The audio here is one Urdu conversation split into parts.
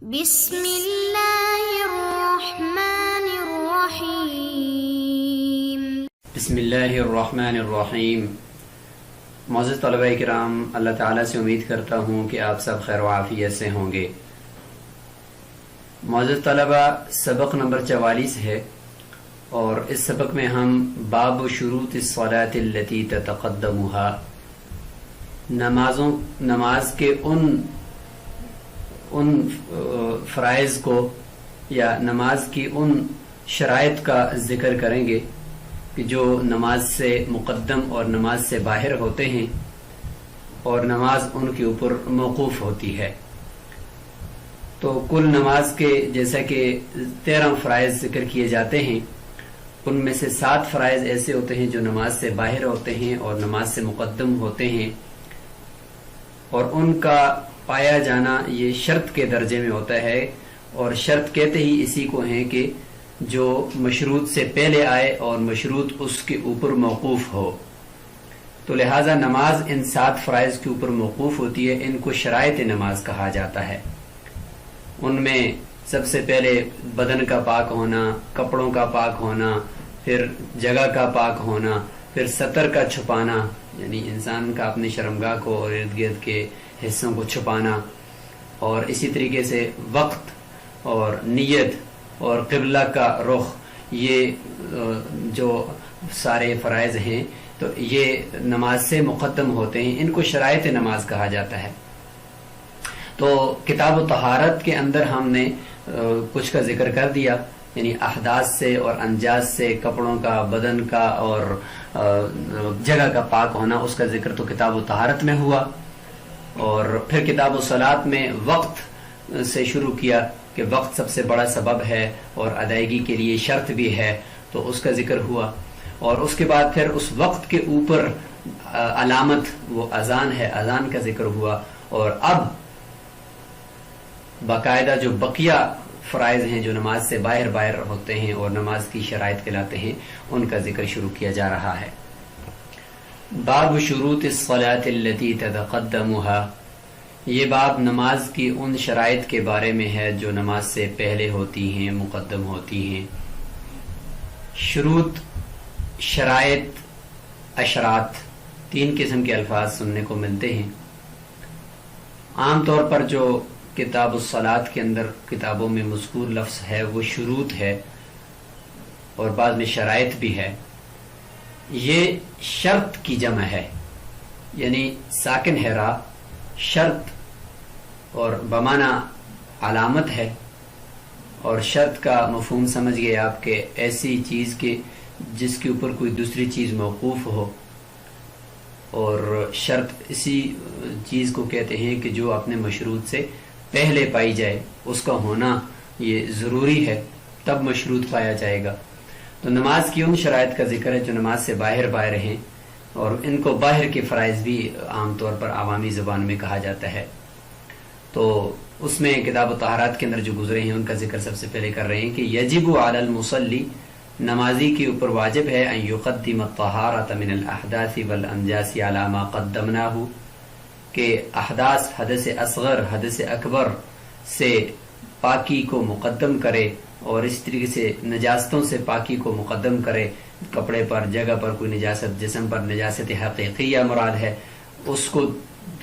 بسم اللہ الرحمن الرحیم۔ بسم اللہ الرحمن الرحیم۔ معزز طلبہ کرام، اللہ تعالیٰ سے امید کرتا ہوں کہ آپ سب خیر و عافیت سے ہوں گے۔ معزز طلبہ، سبق نمبر 44 ہے اور اس سبق میں ہم باب شروط الصلاۃ التي تتقدمها، نماز کے ان فرائض کو یا نماز کی ان شرائط کا ذکر کریں گے کہ جو نماز سے مقدم اور نماز سے باہر ہوتے ہیں اور نماز ان کے اوپر موقوف ہوتی ہے۔ تو کل نماز کے جیسا کہ 13 فرائض ذکر کیے جاتے ہیں، ان میں سے 7 فرائض ایسے ہوتے ہیں جو نماز سے باہر ہوتے ہیں اور نماز سے مقدم ہوتے ہیں، اور ان کا پایا جانا یہ شرط کے درجے میں ہوتا ہے، اور شرط کہتے ہی اسی کو ہیں کہ جو مشروط سے پہلے آئے اور مشروط اس کے اوپر موقوف ہو۔ تو لہٰذا نماز ان 7 فرائض کے اوپر موقوف ہوتی ہے، ان کو شرائط نماز کہا جاتا ہے۔ ان میں سب سے پہلے بدن کا پاک ہونا، کپڑوں کا پاک ہونا، پھر جگہ کا پاک ہونا، پھر ستر کا چھپانا، یعنی انسان کا اپنی شرمگاہ کو اور ارد گرد کے حصوں کو چھپانا، اور اسی طریقے سے وقت اور نیت اور قبلہ کا رخ، یہ جو سارے فرائض ہیں تو یہ نماز سے مقدم ہوتے ہیں، ان کو شرائط نماز کہا جاتا ہے۔ تو کتاب طہارت کے اندر ہم نے کچھ کا ذکر کر دیا، یعنی احداث سے اور انجاز سے، کپڑوں کا، بدن کا اور جگہ کا پاک ہونا، اس کا ذکر تو کتاب طہارت میں ہوا۔ اور پھر کتاب الصلاۃ میں وقت سے شروع کیا کہ وقت سب سے بڑا سبب ہے اور ادائیگی کے لیے شرط بھی ہے، تو اس کا ذکر ہوا۔ اور اس کے بعد پھر اس وقت کے اوپر علامت وہ اذان ہے، اذان کا ذکر ہوا۔ اور اب باقاعدہ جو بقیہ فرائض ہیں جو نماز سے باہر ہوتے ہیں اور نماز کی شرائط کہلاتے ہیں، ان کا ذکر شروع کیا جا رہا ہے۔ باب شروط الصلاۃ التي تتقدمها، یہ باب نماز کی ان شرائط کے بارے میں ہے جو نماز سے پہلے ہوتی ہیں، مقدم ہوتی ہیں۔ شروط، شرائط، اشراط، 3 قسم کے الفاظ سننے کو ملتے ہیں۔ عام طور پر جو کتاب الصلاۃ کے اندر کتابوں میں مذکور لفظ ہے وہ شروط ہے، اور بعض میں شرائط بھی ہے۔ یہ شرط کی جمع ہے، یعنی ساکن ہے را، شرط اور بمعنی علامت ہے، اور شرط کا مفہوم سمجھ گئے آپ کہ ایسی چیز کے جس کے اوپر کوئی دوسری چیز موقوف ہو، اور شرط اسی چیز کو کہتے ہیں کہ جو اپنے مشروط سے پہلے پائی جائے، اس کا ہونا یہ ضروری ہے، تب مشروط پایا جائے گا۔ تو نماز کی ان شرائط کا ذکر ہے جو نماز سے باہر ہیں، اور ان کو باہر کے فرائض بھی عام طور پر عوامی زبان میں کہا جاتا ہے۔ تو اس میں کتاب طہارات کے اندر جو گزرے ہیں ان کا ذکر سب سے پہلے کر رہے ہیں کہ یجب علی المصلی، نمازی کے اوپر واجب ہے ان یقدم الطہارۃ من الاحداث والانجاس علی ما قدمناہ، کہ احداث، حدث اصغر، حدث اکبر سے پاکی کو مقدم کرے، اور اس طریقے سے نجاستوں سے پاکی کو مقدم کرے، کپڑے پر، جگہ پر کوئی نجاست، جسم پر نجاست حقیقیہ مراد ہے، اس کو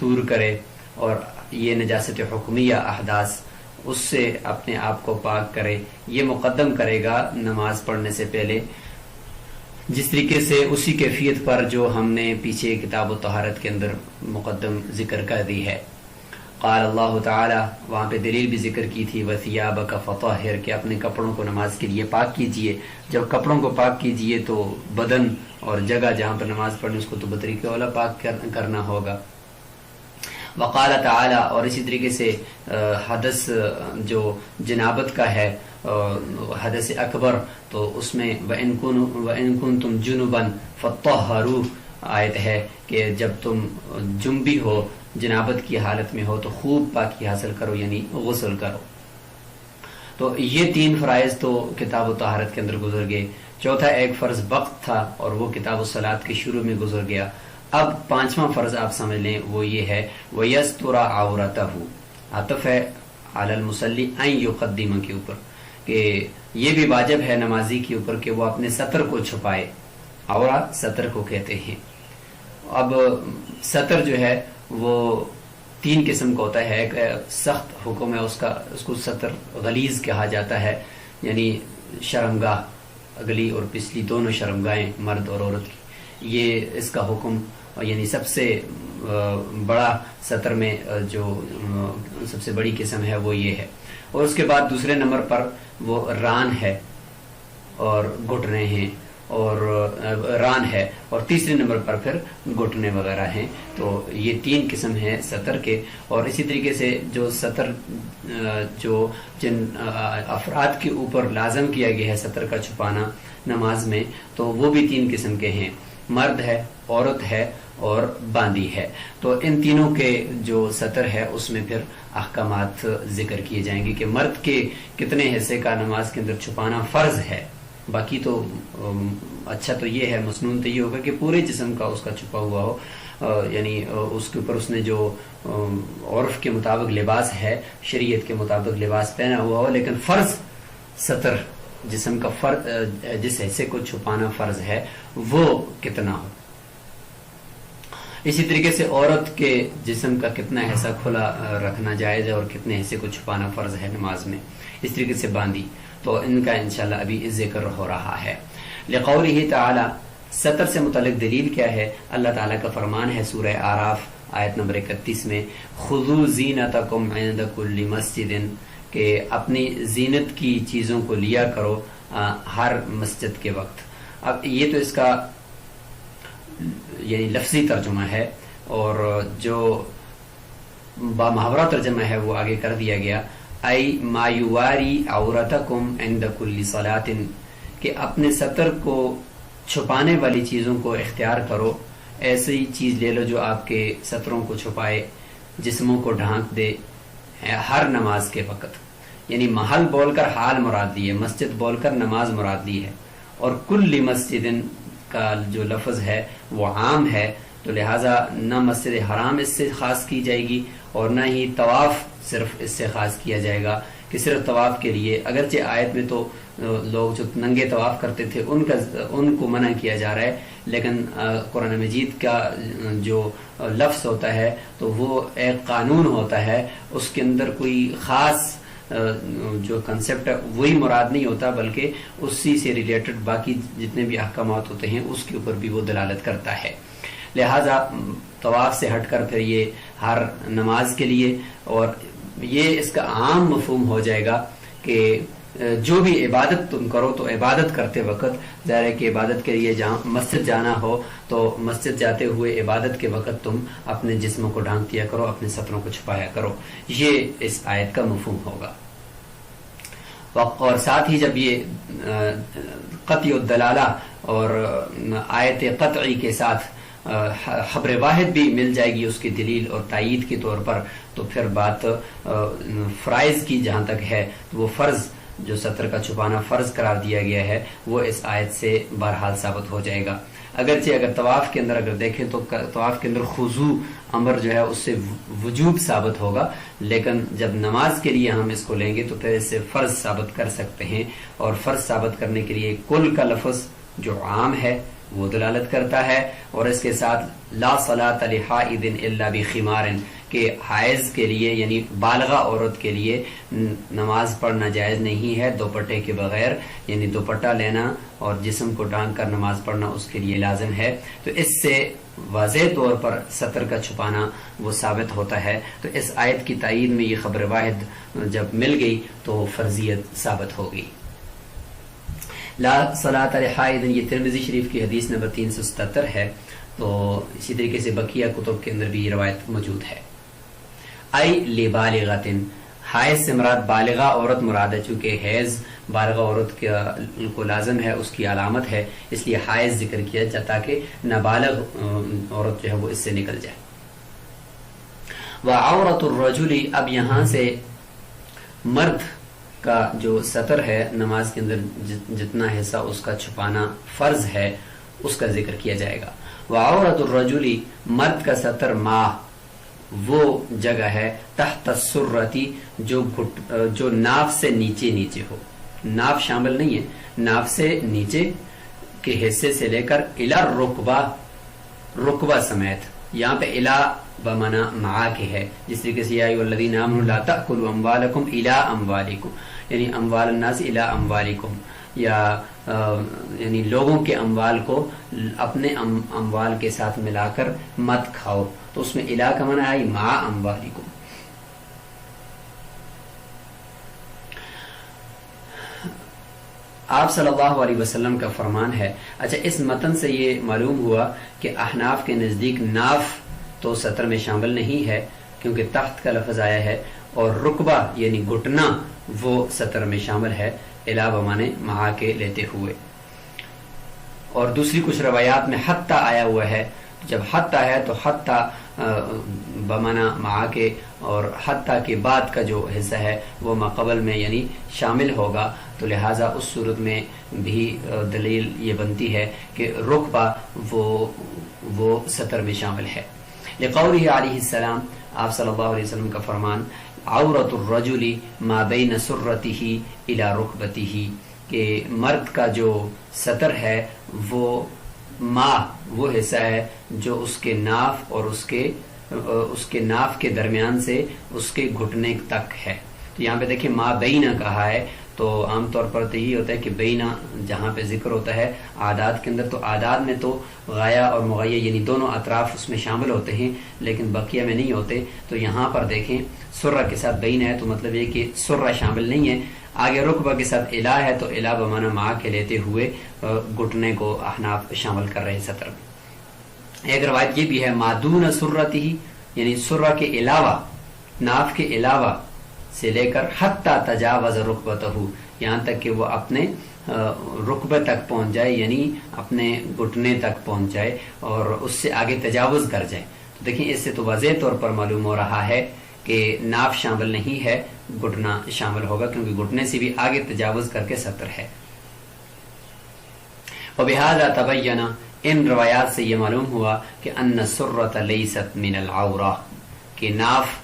دور کرے، اور یہ نجاست حکمیہ احداث، اس سے اپنے آپ کو پاک کرے، یہ مقدم کرے گا نماز پڑھنے سے پہلے، جس طریقے سے اسی کیفیت پر جو ہم نے پیچھے کتاب و طہارت کے اندر مقدم ذکر کر دی ہے۔ قال اللہ تعالی، وہاں پہ دلیل بھی ذکر کی تھی، وَثِيَابَكَ فَطَهِّرْ، کہ اپنے کپڑوں کو نماز کے لیے پاک کیجئے۔ جب کپڑوں کو پاک کیجئے تو بدن اور جگہ جہاں پر نماز پڑھنے اس کو تو بطریقہ اولا پاک کرنا ہوگا۔ وقال تعالی، اور اسی طریقے سے حدث جو جنابت کا ہے، حدث اکبر، تو اس میں وَإِن كُنتُمْ جُنُبًا فَطَّهَّرُوا آیت ہے کہ جب تم جنبی ہو، جنابت کی حالت میں ہو، تو خوب پاکی حاصل کرو، یعنی غسل کرو۔ تو یہ 3 فرائض تو کتاب و طہارت کے اندر گزر گئے۔ چوتھا ایک فرض وقت تھا، اور وہ کتاب الصلاۃ کے شروع میں گزر گیا۔ اب 5واں فرض آپ سمجھ لیں، وہ یہ ہے وَيَسْتُرَ عَوْرَتَهُ، عطف ہے علی المصلی ان یقدم کے اوپر، کہ یہ بھی واجب ہے نمازی کے اوپر کہ وہ اپنے سطر کو چھپائے، عورت سطر کو کہتے ہیں۔ اب سطر جو ہے وہ 3 قسم کا ہوتا ہے، ایک سخت حکم ہے اس کا، اس کو سطر غلیظ کہا جاتا ہے، یعنی شرمگاہ اگلی اور پچھلی دونوں شرمگاہیں مرد اور عورت کی، یہ اس کا حکم، یعنی سب سے بڑا سطر میں جو سب سے بڑی قسم ہے وہ یہ ہے۔ اور اس کے بعد دوسرے نمبر پر وہ ران ہے اور گھٹنے ہیں، اور ران ہے، اور تیسرے نمبر پر پھر گھٹنے وغیرہ ہیں۔ تو یہ 3 قسم ہیں سطر کے۔ اور اسی طریقے سے جو سطر جو جن افراد کے اوپر لازم کیا گیا ہے سطر کا چھپانا نماز میں، تو وہ بھی 3 قسم کے ہیں، مرد ہے، عورت ہے اور باندی ہے۔ تو ان تینوں کے جو سطر ہے اس میں پھر احکامات ذکر کیے جائیں گے کہ مرد کے کتنے حصے کا نماز کے اندر چھپانا فرض ہے۔ باقی تو اچھا تو یہ ہے، مسنون تو یہ ہوگا کہ پورے جسم کا اس کا چھپا ہوا ہو، یعنی اس کے اوپر اس نے جو عرف کے مطابق لباس ہے، شریعت کے مطابق لباس پہنا ہوا ہو، لیکن فرض سطر جسم کا فرض، جس حصے کو چھپانا فرض ہے وہ کتنا ہو۔ اسی طریقے سے عورت کے جسم کا کتنا حصہ کھلا رکھنا جائز ہے اور کتنے حصے کو چھپانا فرض ہے نماز میں۔ اس طریقے سے باندی، تو ان کا انشاءاللہ ابھی ذکر ہو رہا ہے۔ لقولہ تعالی، سطر سے متعلق دلیل کیا ہے؟ اللہ تعالیٰ کا فرمان ہے سورہ اعراف آیت نمبر 31 میں، خذوا زینتکم عند کل مسجد، کہ اپنی زینت کی چیزوں کو لیا کرو ہر مسجد کے وقت۔ اب یہ تو اس کا یعنی لفظی ترجمہ ہے، اور جو بامحاورہ ترجمہ ہے وہ آگے کر دیا گیا، ای ما یواری عورتکم عند کل صلاۃ، کہ اپنے سطر کو چھپانے والی چیزوں کو اختیار کرو، ایسی چیز لے لو جو آپ کے سطروں کو چھپائے، جسموں کو ڈھانک دے ہر نماز کے وقت۔ یعنی محل بول کر حال مراد لی ہے، مسجد بول کر نماز مراد لی ہے، اور کل مسجد کا جو لفظ ہے وہ عام ہے، تو لہٰذا نہ مسجد حرام اس سے خاص کی جائے گی اور نہ ہی طواف صرف اس سے خاص کیا جائے گا کہ صرف طواف کے لیے۔ اگرچہ آیت میں تو لوگ جو ننگے طواف کرتے تھے ان کو منع کیا جا رہا ہے، لیکن قرآن مجید کا جو لفظ ہوتا ہے تو وہ ایک قانون ہوتا ہے، اس کے اندر کوئی خاص جو کنسپٹ ہے وہی مراد نہیں ہوتا، بلکہ اسی سے ریلیٹڈ باقی جتنے بھی احکامات ہوتے ہیں اس کے اوپر بھی وہ دلالت کرتا ہے۔ لہذا طواف سے ہٹ کر پھر یہ ہر نماز کے لیے، اور یہ اس کا عام مفہوم ہو جائے گا کہ جو بھی عبادت تم کرو تو عبادت کرتے وقت ظاہر ہے کہ عبادت کے لیے مسجد جانا ہو تو مسجد جاتے ہوئے عبادت کے وقت تم اپنے جسموں کو ڈھانک دیا کرو، اپنے سطروں کو چھپایا کرو۔ یہ اس آیت کا مفہوم ہوگا۔ اور ساتھ ہی جب یہ قطعی الدلالہ اور آیت قطعی کے ساتھ خبر واحد بھی مل جائے گی اس کی دلیل اور تائید کے طور پر، تو پھر بات فرائض کی جہاں تک ہے تو وہ فرض جو سطر کا چھپانا فرض قرار دیا گیا ہے وہ اس آیت سے بہرحال ثابت ہو جائے گا۔ اگرچہ اگر طواف کے اندر اگر دیکھیں تو طواف کے اندر خضوع امر جو ہے اس سے وجوب ثابت ہوگا، لیکن جب نماز کے لیے ہم اس کو لیں گے تو پھر اس سے فرض ثابت کر سکتے ہیں، اور فرض ثابت کرنے کے لیے کل کا لفظ جو عام ہے وہ دلالت کرتا ہے، اور اس کے ساتھ لا صلاۃ لحائض الا بخمار، کہ حائض کے لیے یعنی بالغہ عورت کے لیے نماز پڑھنا جائز نہیں ہے دوپٹے کے بغیر، یعنی دوپٹہ لینا اور جسم کو ڈھانک کر نماز پڑھنا اس کے لیے لازم ہے۔ تو اس سے واضح طور پر سطر کا چھپانا وہ ثابت ہوتا ہے۔ تو اس آیت کی تائید میں یہ خبر واحد جب مل گئی تو فرضیت ثابت ہو گئی۔ لا صلاۃ لحائض، یہ ترمذی شریف کی حدیث نمبر 377 ہے، تو اسی طریقے سے بقیہ کتب کے اندر بھی یہ روایت موجود ہے۔ ای لبالغۃ، حیض سے مراد بالغہ عورت مراد ہے، چونکہ حیض بالغہ عورت کو لازم ہے، اس کی علامت ہے، اس لیے حیض ذکر کیا جاتا کہ نابالغ عورت جو ہے وہ اس سے نکل جائے۔ وعورۃ الرجل، اب یہاں سے مرد کا جو سطر ہے نماز کے اندر جتنا حصہ اس کا چھپانا فرض ہے اس کا ذکر کیا جائے گا۔ وعورۃ الرجل، مرد کا سطر ما وہ جگہ ہے تحت السرتی جو ناف سے نیچے نیچے ہو. ناف شامل نہیں ہے, ناف سے نیچے کے حصے سے لے کر الی رکبہ, رکبہ سمیت. یہاں پہ الی بمعنی مع کے ہے, جس طریقے سے یا ایھا الذین آمنوا لا تأکلوا اموالکم الی اموالکم, یعنی اموال الناس الی اموالکم, یا یعنی لوگوں کے اموال کو اپنے اموال کے ساتھ ملا کر مت کھاؤ. تو اس میں الی کا معنی ہے مع اموالکم. آپ صلی اللہ علیہ وسلم کا فرمان ہے. اچھا, اس متن سے یہ معلوم ہوا کہ احناف کے نزدیک ناف تو سطر میں شامل نہیں ہے کیونکہ تحت کا لفظ آیا ہے, اور رکبہ یعنی گھٹنا وہ سطر میں شامل ہے الی بمانے مع کے لیتے ہوئے. اور دوسری کچھ روایات میں حتی آیا ہوا ہے. جب حتی ہے تو حتی بمانا مع کے, اور حتی کے بعد کا جو حصہ ہے وہ ما قبل میں یعنی شامل ہوگا. تو لہٰذا اس صورت میں بھی دلیل یہ بنتی ہے کہ رکبہ وہ سطر میں شامل ہے. لقوله علیہ السلام, آپ صلی اللہ علیہ وسلم کا فرمان, عورت الرجل ما بین سرته الی رکبته, کہ مرد کا جو سطر ہے وہ وہ حصہ ہے جو اس کے ناف اور اس کے ناف کے درمیان سے اس کے گھٹنے تک ہے. تو یہاں پہ دیکھیں ما بینہ کہا ہے, تو عام طور پر تو یہی ہوتا ہے کہ بینہ جہاں پہ ذکر ہوتا ہے اعداد کے اندر, تو اعداد میں تو غایا اور مغیہ یعنی دونوں اطراف اس میں شامل ہوتے ہیں لیکن بقیہ میں نہیں ہوتے. تو یہاں پر دیکھیں سرہ کے ساتھ بینہ ہے تو مطلب یہ کہ سرہ شامل نہیں ہے. آگے رکبہ کے ساتھ الی ہے تو الی بمعنی مع کے لیتے ہوئے گھٹنے کو احناف شامل کر رہے سطر میں. ایک روایت یہ بھی ہے ما دون سرتہ, یعنی سرہ کے علاوہ, ناف کے علاوہ سے لے کر حتی تجاوز رکبتہ, یہاں تک کہ وہ اپنے رکبہ تک پہنچ جائے, یعنی اپنے گھٹنے تک پہنچ جائے اور اس سے آگے تجاوز کر جائے. تو دیکھیں اس سے تو واضح طور پر معلوم ہو رہا ہے کہ ناف شامل نہیں ہے, گھٹنا شامل ہوگا کیونکہ گھٹنے سے بھی آگے تجاوز کر کے سطر ہے. وبہذا تبین, ان روایات سے یہ معلوم ہوا کہ ان السرۃ لیست من العورہ, کہ ناف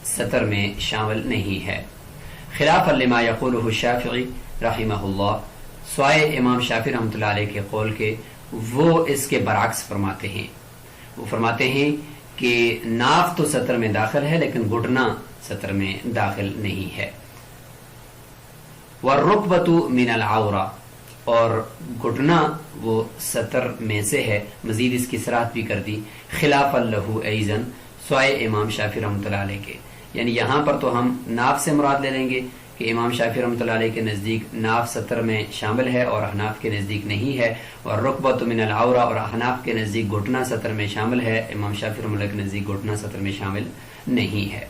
سطر میں شامل نہیں ہے. خلاف لما یقولہ الشافعی رحمہ اللہ, سوائے امام شافعی رحمۃ اللہ علیہ کے قول کے, وہ اس کے برعکس فرماتے ہیں. وہ فرماتے ہیں کہ ناف تو سطر میں داخل ہے لیکن گھٹنا سطر میں داخل نہیں ہے. والرکبۃ من العورہ, اور گھٹنا وہ سطر میں سے ہے. مزید اس کی صراحت بھی کر دی, خلاف لہ ایضا, سوائے امام شافعی رحمۃ اللہ علیہ کے. یعنی یہاں پر تو ہم ناف سے مراد لے لیں گے کہ امام شافعی رحمۃ اللہ علیہ کے نزدیک ناف سطر میں شامل ہے اور احناف کے نزدیک نہیں ہے, اور رکبۃ من العورہ, اور احناف کے نزدیک گھٹنا سطر میں شامل ہے, امام شافعی رحمۃ اللہ کے نزدیک گھٹنا سطر میں شامل نہیں ہے.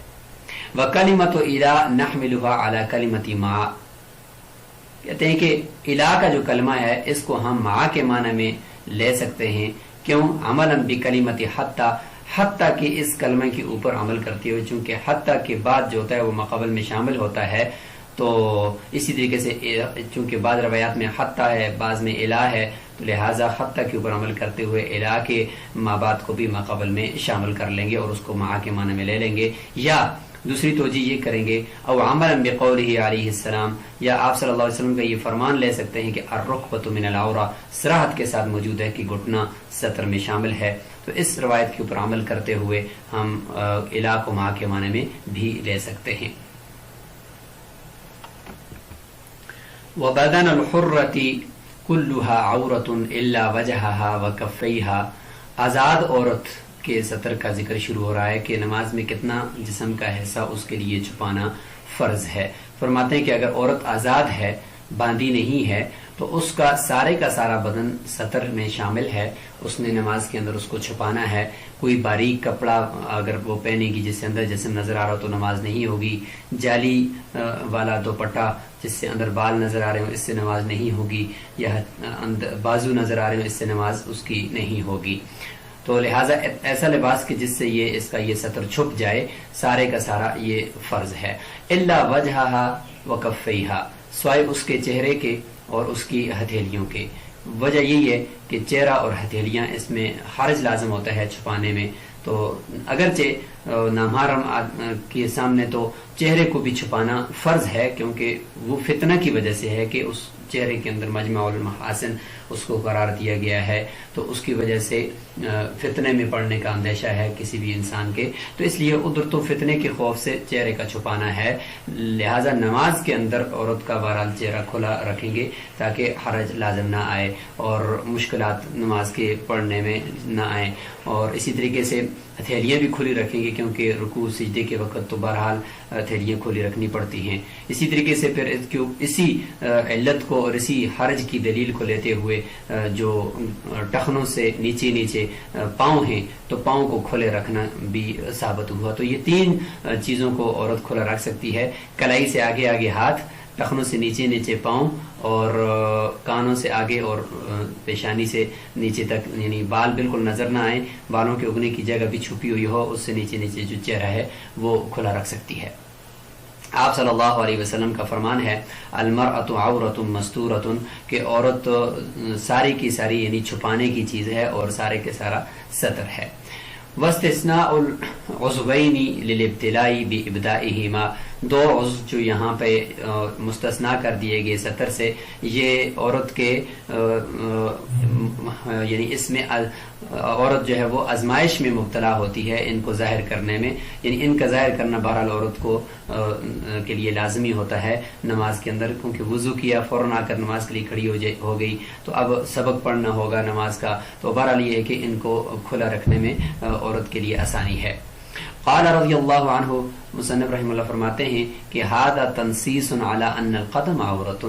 وکلمۃ الی نحملها علی کلمۃ مع, کہتے ہیں کہ الی کا جو کلمہ ہے اس کو ہم مع کے معنی میں لے سکتے ہیں. کیوں؟ عملا بکلمۃ حتی, حتی کہ اس کلمہ کے اوپر عمل کرتے ہوئے, چونکہ حتی کے بعد جو ہوتا ہے وہ ما قبل میں شامل ہوتا ہے. تو اسی طریقے سے چونکہ بعض روایات میں حتی ہے بعض میں الی ہے, تو لہٰذا حتی کے اوپر عمل کرتے ہوئے الی کے ما بعد کو بھی ما قبل میں شامل کر لیں گے اور اس کو مع کے معنی میں لے لیں گے. یا دوسری توجہ یہ کریں گے, او عملا بقولہ علیہ السلام, یا آپ صلی اللہ علیہ وسلم کا یہ فرمان لے سکتے ہیں کہ الرکبۃ من العورہ صراحت کے ساتھ موجود ہے کہ گھٹنا سطر میں شامل ہے. تو اس روایت کے اوپر عمل کرتے ہوئے ہم الی کو مع کے معنی میں بھی لے سکتے ہیں. وبدن الحرۃ كلها عورۃ الا وجهها وكفيها, آزاد عورت کے سطر کا ذکر شروع ہو رہا ہے کہ نماز میں کتنا جسم کا حصہ اس کے لیے چھپانا فرض ہے. فرماتے ہیں کہ اگر عورت آزاد ہے, باندھی نہیں ہے, تو اس کا سارا بدن سطر میں شامل ہے, اس نے نماز کے اندر اس کو چھپانا ہے. کوئی باریک کپڑا اگر وہ پہنے گی جس سے اندر جسم نظر آ رہا تو نماز نہیں ہوگی. جالی والا دوپٹہ جس سے اندر بال نظر آ رہے ہوں اس سے نماز نہیں ہوگی, یا بازو نظر آ رہے ہوں اس سے نماز اس کی نہیں ہوگی. تو لہٰذا ایسا لباس کہ جس سے اس کا یہ سطر چھپ جائے, سارے کا سارا یہ فرض ہے. الا وجہها وکفیہا, سوائے اس کے چہرے کے اور اس کی ہتھیلیوں کے. وجہ یہی ہے کہ چہرہ اور ہتھیلیاں اس میں حرج لازم ہوتا ہے چھپانے میں. تو اگرچہ نامحرم کے سامنے تو چہرے کو بھی چھپانا فرض ہے، کیونکہ وہ فتنہ کی وجہ سے ہے کہ اس چہرے کے اندر مجمع المحاسن اس کو قرار دیا گیا ہے، تو اس کی وجہ سے فتنے میں پڑنے کا اندیشہ ہے کسی بھی انسان کے، تو اس لیے ادھر تو فتنے کے خوف سے چہرے کا چھپانا ہے، لہٰذا نماز کے اندر عورت کا بہرحال چہرہ کھلا رکھیں گے تاکہ حرج لازم نہ آئے اور مشکلات نماز کے پڑھنے میں نہ آئیں، اور اسی طریقے سے ہتھیلیاں بھی کھلی رکھیں گے، کیونکہ رکوع سجدے کے وقت تو بہرحال ہتھیلیاں کھلی رکھنی پڑتی ہیں۔ اسی طریقے سے پھر اسی علت کو اور اسی حرج کی دلیل کو لیتے ہوئے جو ٹخنوں سے نیچے نیچے پاؤں ہیں تو پاؤں کو کھلے رکھنا بھی ثابت ہوا، تو یہ تین چیزوں کو عورت کھلا رکھ سکتی ہے، کلائی سے آگے آگے ہاتھ، ٹخنوں سے نیچے نیچے پاؤں، اور کانوں سے آگے اور پیشانی سے نیچے تک، یعنی بال بالکل نظر نہ آئیں، بالوں کے اگنے کی جگہ بھی چھپی ہوئی ہو، اس سے نیچے نیچے جو چہرہ ہے وہ کھلا رکھ سکتی ہے۔ آپ صلی اللہ علیہ وسلم کا فرمان ہے المرأۃ عورۃ مستورۃ، کہ عورت ساری کی ساری یعنی چھپانے کی چیز ہے اور سارے کے سارا ستر ہے۔ واستثناء العضوین للابتلاء بابدائہما، دو عضو جو یہاں پہ مستثنا کر دیے گئے ستر سے، یہ عورت کے یعنی اس میں عورت جو ہے وہ آزمائش میں مبتلا ہوتی ہے ان کو ظاہر کرنے میں، یعنی ان کا ظاہر کرنا بہرحال عورت کو کے لیے لازمی ہوتا ہے نماز کے اندر، کیونکہ وضو کیا فوراً آ کر نماز کے لیے کھڑی ہو گئی، تو اب سبق پڑھنا ہوگا نماز کا، تو بہرحال یہ ہے کہ ان کو کھلا رکھنے میں عورت کے لیے آسانی ہے۔ قال رضی اللہ عنہ، مصنف رحمہ اللہ فرماتے ہیں کہ ھذا تنصیص علی ان القدم عورۃ،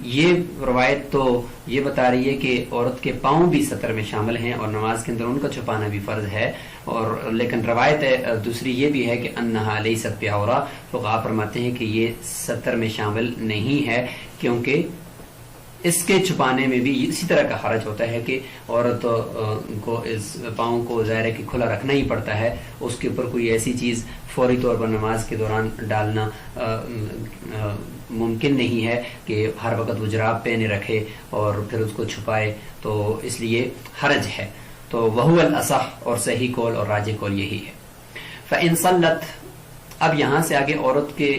یہ روایت تو یہ بتا رہی ہے کہ عورت کے پاؤں بھی ستر میں شامل ہیں اور نماز کے اندر ان کا چھپانا بھی فرض ہے، اور لیکن روایت دوسری یہ بھی ہے کہ انہا لیست بعورہ، فقہا فرماتے ہیں کہ یہ ستر میں شامل نہیں ہے، کیونکہ اس کے چھپانے میں بھی اسی طرح کا حرج ہوتا ہے کہ عورت کو اس پاؤں کو ظاہر ہے کہ کھلا رکھنا ہی پڑتا ہے، اس کے اوپر کوئی ایسی چیز فوری طور پر نماز کے دوران ڈالنا ممکن نہیں ہے کہ ہر وقت وہ جراب پہنے رکھے اور پھر اس کو چھپائے، تو اس لیے حرج ہے، تو وہو الاصح، اور صحیح قول اور راجح قول یہی ہے۔ فإن صلت، اب یہاں سے آگے عورت کے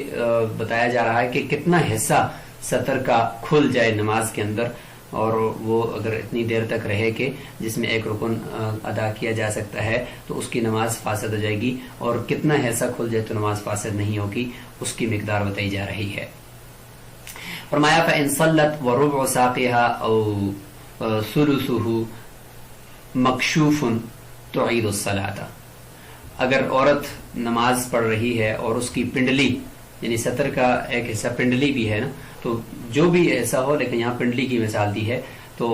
بتایا جا رہا ہے کہ کتنا حصہ ستر کا کھل جائے نماز کے اندر، اور وہ اگر اتنی دیر تک رہے کہ جس میں ایک رکن ادا کیا جا سکتا ہے تو اس کی نماز فاسد ہو جائے گی، اور کتنا حصہ کھل جائے تو نماز فاسد نہیں ہوگی، اس کی مقدار بتائی جا رہی ہے۔ فرمایا فإن صلت وربع ساقها او ثلثه مکشوف تعید الصلاۃ، اگر عورت نماز پڑھ رہی ہے اور اس کی پنڈلی، یعنی ستر کا ایک حصہ پنڈلی بھی ہے نا، تو جو بھی ایسا ہو، لیکن یہاں پنڈلی کی مثال دی ہے، تو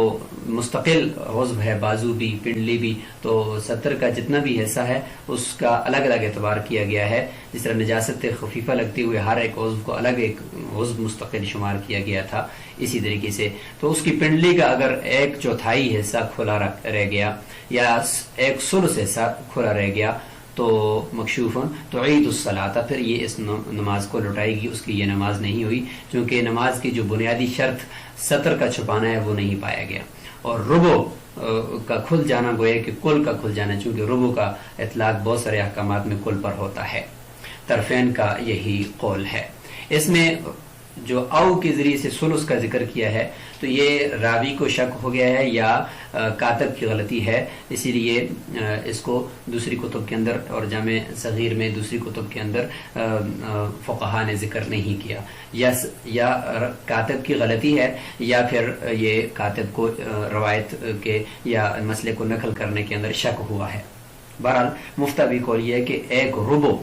مستقل عضو ہے، بازو بھی پنڈلی بھی، تو ستر کا جتنا بھی حصہ ہے اس کا الگ الگ اعتبار کیا گیا ہے، جس طرح نجاست خفیفہ لگتے ہوئے ہر ایک عضو کو الگ ایک عضو مستقل شمار کیا گیا تھا، اسی طریقے سے تو اس کی پنڈلی کا اگر ایک چوتھائی حصہ کھلا رہ گیا یا ایک ثلث حصہ کھلا رہ گیا تو مکشوف تعید الصلاۃ، پھر یہ اس نماز کو لوٹائے گی، اس کی یہ نماز نہیں ہوئی، چونکہ نماز کی جو بنیادی شرط ستر کا چھپانا ہے وہ نہیں پایا گیا، اور ربع کا کھل جانا گویا کہ کل کا کھل جانا، چونکہ ربع کا اطلاق بہت سارے احکامات میں کل پر ہوتا ہے، طرفین کا یہی قول ہے۔ اس میں جو او کے ذریعے سے ثلث کا ذکر کیا ہے تو یہ راوی کو شک ہو گیا ہے یا کاتب کی غلطی ہے، اسی لیے اس کو دوسری کتب کے اندر اور جامع صغیر میں دوسری کتب کے اندر فقہا نے ذکر نہیں کیا، یا کاتب کی غلطی ہے یا پھر یہ کاتب کو روایت کے یا مسئلے کو نقل کرنے کے اندر شک ہوا ہے۔ بہرحال مفتوی قول یہ ہے کہ ایک ربع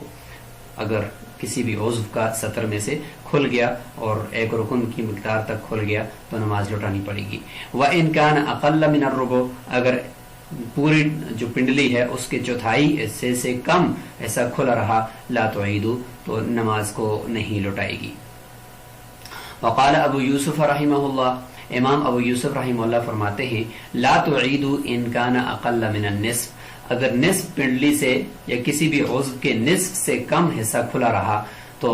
اگر کسی بھی عضو کا ستر میں سے کھل گیا اور ایک رکن کی مقدار تک کھل گیا تو نماز لوٹانی پڑے گی۔ وَإِن كَانَ أَقَلَّ مِنَ الرُّبُعِ، اگر پوری جو پنڈلی ہے اس کے چوتھائی حصے سے کم ایسا کھلا رہا لا تعید، تو نماز کو نہیں لوٹائے گی۔ وقال ابو یوسف رحمہ اللہ، امام ابو یوسف رحمہ اللہ فرماتے ہیں لا تعید ان کان اقل من النصف، اگر نصف پنڈلی سے یا کسی بھی عضو کے نصف سے کم حصہ کھلا رہا تو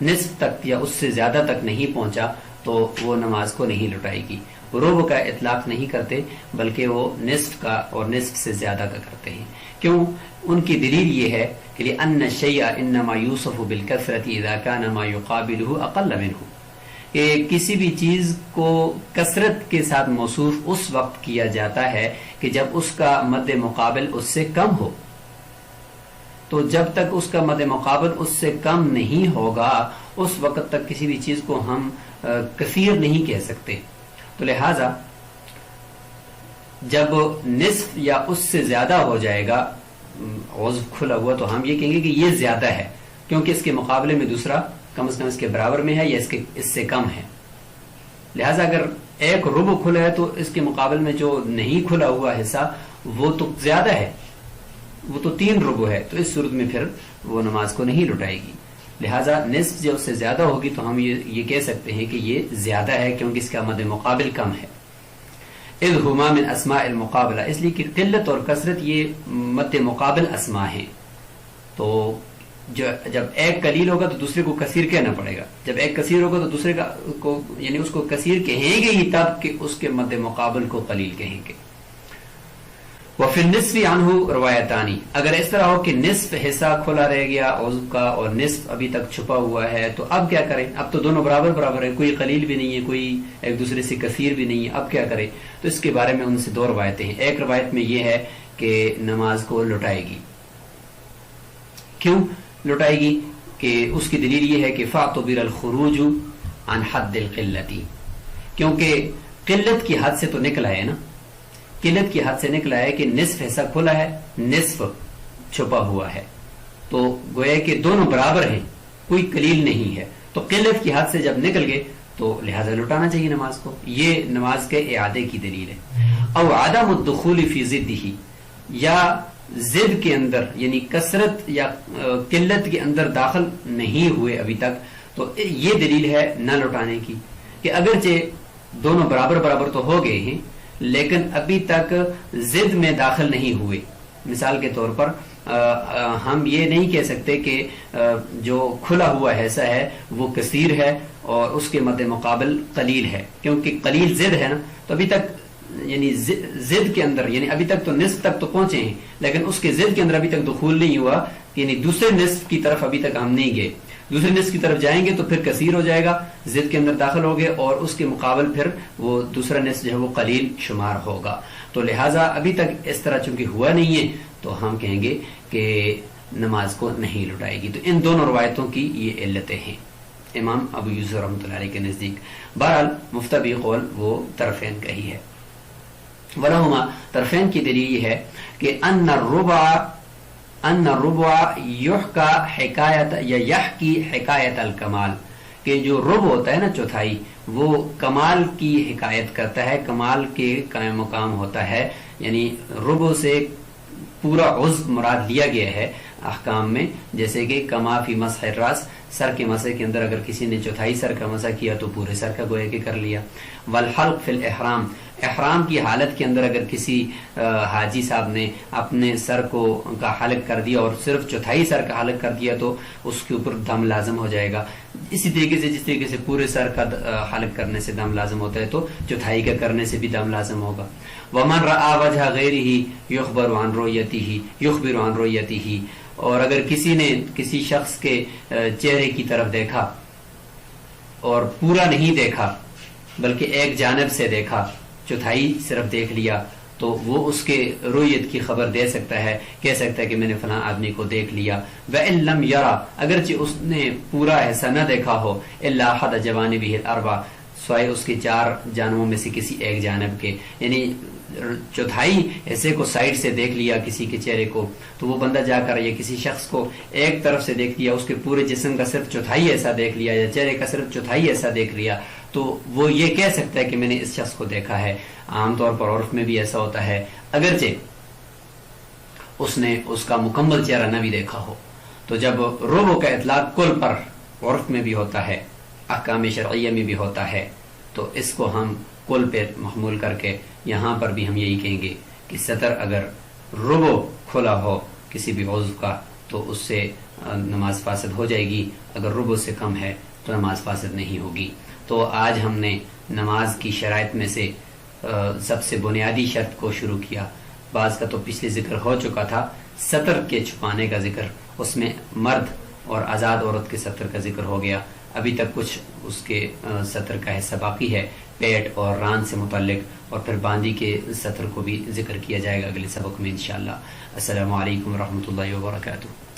نصف تک یا اس سے زیادہ تک نہیں پہنچا تو وہ نماز کو نہیں لٹائے گی۔ ربع کا اطلاق نہیں کرتے بلکہ وہ نصف کا اور نصف سے زیادہ کا کرتے ہیں. کیوں؟ ان کی دلیل یہ ہے کہ لأن الشيء انما يوصف بالكثرة اذا كان ما يقابله اقل منه، کہ کسی بھی چیز کو کثرت کے ساتھ موصوف اس وقت کیا جاتا ہے کہ جب اس کا مد مقابل اس سے کم ہو. تو جب تک اس کا مد مقابل اس سے کم نہیں ہوگا اس وقت تک کسی بھی چیز کو ہم کثیر نہیں کہہ سکتے. تو لہذا جب نصف یا اس سے زیادہ ہو جائے گا عضو کھلا ہوا تو ہم یہ کہیں گے کہ یہ زیادہ ہے، کیونکہ اس کے مقابلے میں دوسرا کم از کم اس کے برابر میں ہے یا اس سے کم ہے. لہذا اگر ایک ربع کھلا ہے تو اس کے مقابل میں جو نہیں کھلا ہوا حصہ وہ تو زیادہ ہے، وہ تو 3 ربع ہے، تو اس صورت میں پھر وہ نماز کو نہیں لٹائے گی. لہذا نصف جو اس سے زیادہ ہوگی تو ہم یہ کہہ سکتے ہیں کہ یہ زیادہ ہے کیونکہ اس کا مد مقابل کم ہے. اذ ہما من اسماء المقابلہ، اس لیے کہ قلت اور کثرت یہ مد مقابل اسماء ہیں. تو جب ایک قلیل ہوگا تو دوسرے کو کثیر کہنا پڑے گا، جب ایک کثیر ہوگا تو دوسرے کو یعنی اس کو کثیر کہیں گے ہی تب کہ اس کے مد مقابل کو قلیل کہیں گے. وفی النصف عنہ روایتانی، اگر اس طرح ہو کہ نصف حصہ کھلا رہ گیا عضو کا اور نصف ابھی تک چھپا ہوا ہے تو اب کیا کریں؟ اب تو دونوں برابر ہے، کوئی قلیل بھی نہیں ہے، کوئی ایک دوسرے سے کثیر بھی نہیں ہے، اب کیا کریں؟ تو اس کے بارے میں ان سے 2 روایتیں ہیں. ایک روایت میں یہ ہے کہ نماز کو لٹائے گی. کیوں لٹائے گی؟ کہ اس کی دلیل یہ ہے کہ فاعتبر الخروج عن حد القلت، کیونکہ قلت کی حد سے تو نکلا ہے نا، قلت کی حد سے نکلا ہے کہ نصف حصہ کھلا ہے نصف چھپا ہوا ہے، تو گویا کہ دونوں برابر ہیں، کوئی قلیل نہیں ہے. تو قلت کی حد سے جب نکل گئے تو لہذا لٹانا چاہیے نماز کو. یہ نماز کے اعادے کی دلیل ہے. او عدم الدخول فی ضدہ، یا ضد کے اندر یعنی کثرت یا قلت کے اندر داخل نہیں ہوئے ابھی تک، تو یہ دلیل ہے نہ لٹانے کی کہ اگرچہ دونوں برابر تو ہو گئے ہیں لیکن ابھی تک ضد میں داخل نہیں ہوئے. مثال کے طور پر ہم یہ نہیں کہہ سکتے کہ جو کھلا ہوا حصہ ہے وہ کثیر ہے اور اس کے مد مقابل قلیل ہے، کیونکہ قلیل ضد ہے نا. تو ابھی تک یعنی ضد کے اندر یعنی ابھی تک تو نصف تک تو پہنچے ہیں لیکن اس کے ضد کے اندر ابھی تک دخول نہیں ہوا، یعنی دوسرے نصف کی طرف ابھی تک ہم نہیں گئے. دوسرے نصف کی طرف جائیں گے تو پھر کثیر ہو جائے گا، ضد کے اندر داخل ہو گئے اور اس کے مقابل پھر وہ دوسرا نصف جو ہے وہ قلیل شمار ہوگا. تو لہٰذا ابھی تک اس طرح چونکہ ہوا نہیں ہے تو ہم کہیں گے کہ نماز کو نہیں لٹائے گی. تو ان دونوں روایتوں کی یہ علتیں ہیں امام ابو یوسف رحمۃ اللہ علیہ کے نزدیک. بہرحال مفتبی قول وہ طرفین کا ہی ہے. ولہما، طرفین کی دلیل یہ ہے کہ ان الربع یحکی حکایت یا یحکی حکایت الکمال، کہ جو ربع ہوتا ہے نا چوتھائی، وہ کمال کی حکایت کرتا ہے، کمال کے قائم مقام ہوتا ہے. یعنی ربع سے پورا عضو مراد لیا گیا ہے احکام میں، جیسے کہ کما فی مسح الراس، سر کے مسح کے اندر اگر کسی نے چوتھائی سر کا مسح کیا تو پورے سر کا گویا کہ کر لیا. والحلق فی الاحرام، احرام کی حالت کے اندر اگر کسی حاجی صاحب نے اپنے سر کو کا حلق کر دیا اور صرف چوتھائی سر کا حلق کر دیا تو اس کے اوپر دم لازم ہو جائے گا. اسی طریقے سے جس طریقے سے پورے سر کا حلق کرنے سے دم لازم ہوتا ہے تو چوتھائی کا کرنے سے بھی دم لازم ہوگا. ومن رآ وجہ غیرہ یخبر عن رؤیتہ، اور اگر کسی نے کسی شخص کے چہرے کی طرف دیکھا اور پورا نہیں دیکھا بلکہ ایک جانب سے دیکھا، چوتھائی صرف دیکھ لیا، تو وہ اس کے رؤیت کی خبر دے سکتا ہے، کہہ سکتا ہے کہ میں نے فلاں آدمی کو دیکھ لیا. وَإِن لَمْ يَرَ، اگرچہ اس نے پورا ایسا نہ دیکھا ہو، إِلَّا أَحَدَ جَوَانِبِهِ الْأَرْبَعَ، سوائے اس کے 4 جانبوں میں سے کسی ایک جانب کے، یعنی چوتھائی حصے کو سائڈ سے دیکھ لیا کسی کے چہرے کو، تو وہ بندہ جا کر یا کسی شخص کو ایک طرف سے دیکھ لیا، اس کے پورے جسم کا صرف چوتھائی ایسا دیکھ لیا یا چہرے کا صرف چوتھائی ایسا دیکھ لیا، تو وہ یہ کہہ سکتا ہے کہ میں نے اس شخص کو دیکھا ہے. عام طور پر عرف میں بھی ایسا ہوتا ہے، اگرچہ اس نے اس کا مکمل چہرہ نہ بھی دیکھا ہو. تو جب ربع کا اطلاق کل پر عرف میں بھی ہوتا ہے، احکام شرعیہ میں بھی ہوتا ہے، تو اس کو ہم کل پہ محمول کر کے یہاں پر بھی ہم یہی کہیں گے کہ سطر اگر ربع کھلا ہو کسی بھی عضو کا تو اس سے نماز فاسد ہو جائے گی، اگر ربع سے کم ہے تو نماز فاسد نہیں ہوگی. تو آج ہم نے نماز کی شرائط میں سے سب سے بنیادی شرط کو شروع کیا. بعض کا تو پچھلے ذکر ہو چکا تھا، سطر کے چھپانے کا ذکر، اس میں مرد اور آزاد عورت کے سطر کا ذکر ہو گیا. ابھی تک کچھ اس کے سطر کا حصہ باقی ہے، پیٹ اور ران سے متعلق، اور پھر باندی کے سطر کو بھی ذکر کیا جائے گا اگلے سبق میں انشاءاللہ. السلام علیکم ورحمۃ اللہ وبرکاتہ.